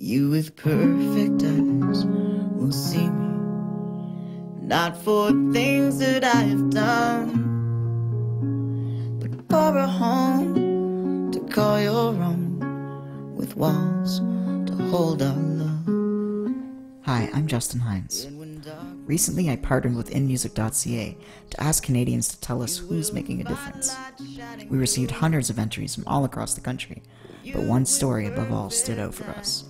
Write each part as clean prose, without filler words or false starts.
You with perfect eyes will see me, not for things that I have done, but for a home to call your own, with walls to hold our love. Hi, I'm Justin Hines. Recently I partnered with InMusic.ca to ask Canadians to tell us who's making a difference. We received hundreds of entries from all across the country, but one story above all stood out for us.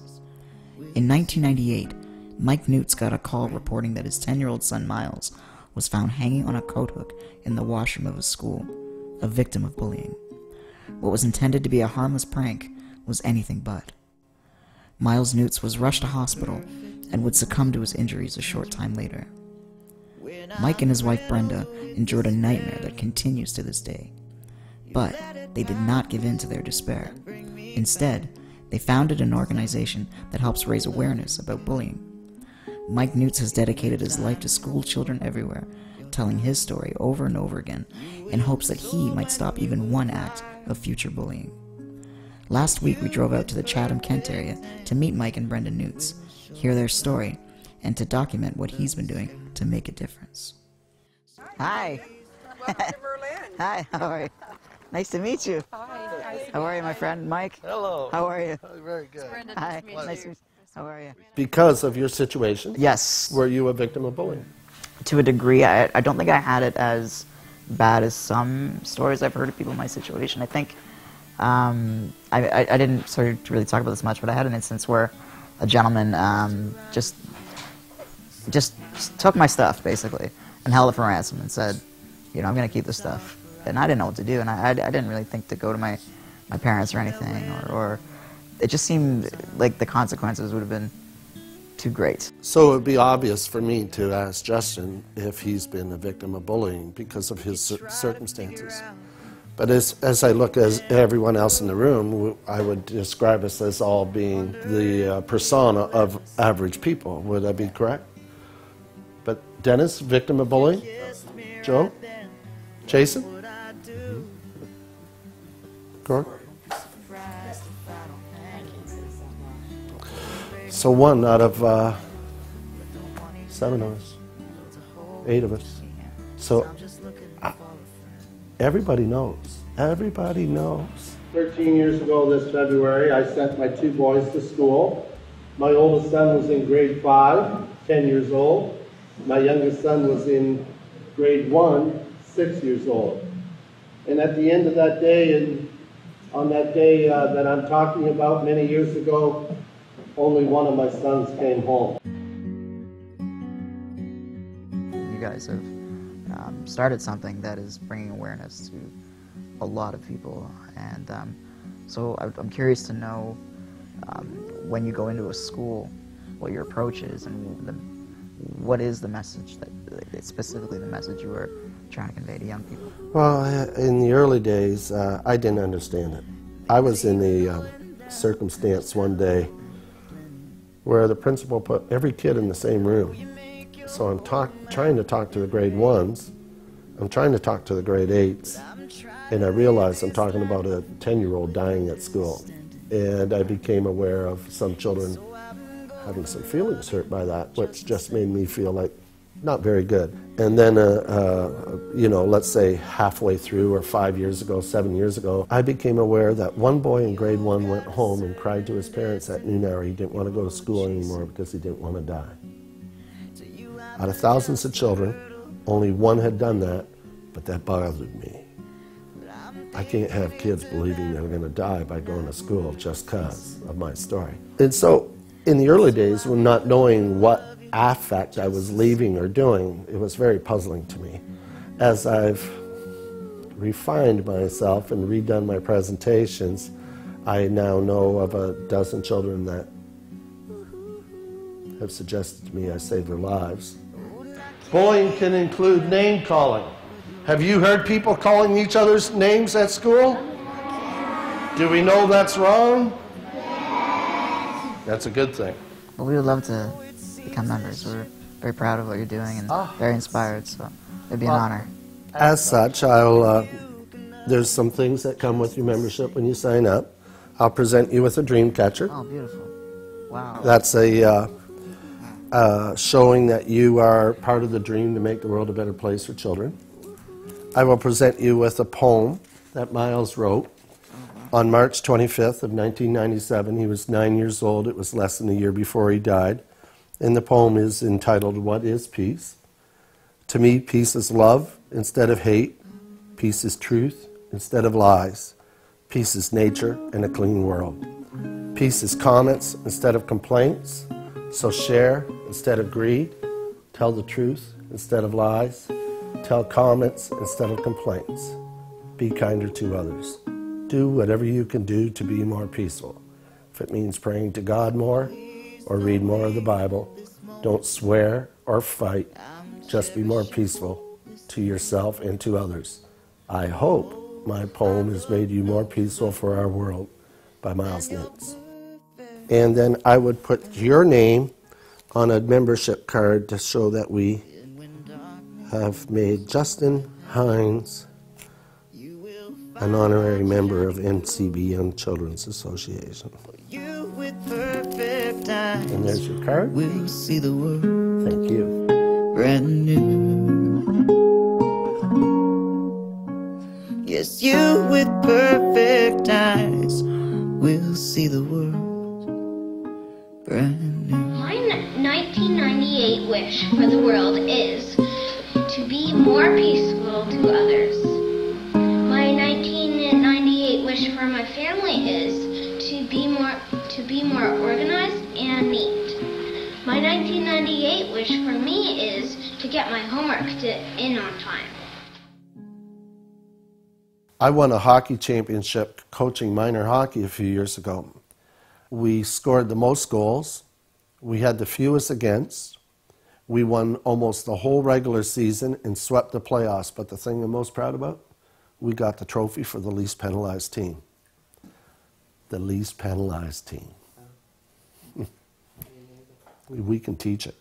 In 1998, Mike Neuts got a call reporting that his 10-year-old son Miles was found hanging on a coat hook in the washroom of his school, a victim of bullying. What was intended to be a harmless prank was anything but. Miles Neuts was rushed to hospital and would succumb to his injuries a short time later. Mike and his wife Brenda endured a nightmare that continues to this day. But they did not give in to their despair. Instead, they founded an organization that helps raise awareness about bullying. Mike Neuts has dedicated his life to school children everywhere, telling his story over and over again in hopes that he might stop even one act of future bullying. Last week we drove out to the Chatham-Kent area to meet Mike and Brenda Neuts, hear their story, and to document what he's been doing to make a difference. Hi. Welcome to Berlin. Hi, how are you? Nice to meet you. Hi. How are you, my friend? Mike? Hello. How are you? Very good. Brenda, Hi. nice to meet Nice to you. meet you. How are you? Because of your situation, Yes. were you a victim of bullying? To a degree. I don't think I had it as bad as some stories I've heard of people in my situation. I think I didn't sort of really talk about this much, but I had an instance where a gentleman just took my stuff, basically, and held it for ransom and said, you know, I'm going to keep this stuff. And I didn't know what to do, and I didn't really think to go to my parents or anything, or it just seemed like the consequences would have been too great. So it would be obvious for me to ask Justin if he's been a victim of bullying because of his circumstances. But as I look at everyone else in the room, I would describe us as all being the persona of average people. Would that be correct? But Dennis, victim of bullying? Joe? Jason? Gord? So one out of 7 of us, 8 of us. So everybody knows. Everybody knows. 13 years ago this February, I sent my 2 boys to school. My oldest son was in grade 5, 10 years old. My youngest son was in grade 1, 6 years old. And at the end of that day, and on that day that I'm talking about many years ago, only one of my sons came home. You guys have started something that is bringing awareness to a lot of people, and so I'm curious to know when you go into a school, what your approach is, and what is the message that, specifically the message you are trying to convey to young people? Well, in the early days, I didn't understand it. I was in the circumstance one day where the principal put every kid in the same room. So I'm trying to talk to the grade 1s, I'm trying to talk to the grade 8s, and I realized I'm talking about a 10-year-old dying at school. And I became aware of some children having some feelings hurt by that, which just made me feel like not very good. And then, you know, let's say halfway through, or 5 years ago, 7 years ago, I became aware that one boy in grade 1 went home and cried to his parents at noon hour he didn't want to go to school anymore because he didn't want to die. Out of thousands of children, only one had done that, but that bothered me. I can't have kids believing they're going to die by going to school just because of my story. And so, in the early days, when not knowing what affect I was leaving or doing, it was very puzzling to me. As I've refined myself and redone my presentations, I now know of a dozen children that have suggested to me I saved their lives. Bullying can include name calling. Have you heard people calling each other's names at school? Do we know that's wrong? That's a good thing. Well, we would love to become members. We're very proud of what you're doing and very inspired, so it'd be an honor. As such, there's some things that come with your membership when you sign up. I'll present you with a dream catcher. Oh, beautiful. Wow. That's a showing that you are part of the dream to make the world a better place for children. I will present you with a poem that Miles wrote on March 25th of 1997. He was 9 years old. It was less than a year before he died. And the poem is entitled, What is Peace? To me, peace is love instead of hate. Peace is truth instead of lies. Peace is nature and a clean world. Peace is comments instead of complaints. So share instead of greed. Tell the truth instead of lies. Tell comments instead of complaints. Be kinder to others. Do whatever you can do to be more peaceful. If it means praying to God more or read more of the Bible, don't swear or fight. Just be more peaceful to yourself and to others. I hope my poem has made you more peaceful for our world, by Brenda Neuts. And then I would put your name on a membership card to show that we have made Justin Hines an honorary member of MCB Young Children's Association. You with perfect eyes. And there's your card. We'll see the world Thank you. brand new. Yes, you with perfect eyes. We'll see the world brand new. My 1998 wish for the world is to be more peaceful to others. My 1998 wish for my family is to be more organized and neat. My 1998 wish for me is to get my homework in on time. I won a hockey championship coaching minor hockey a few years ago. We scored the most goals. We had the fewest against. We won almost the whole regular season and swept the playoffs. But the thing I'm most proud about, we got the trophy for the least penalized team. The least penalized team. We can teach it.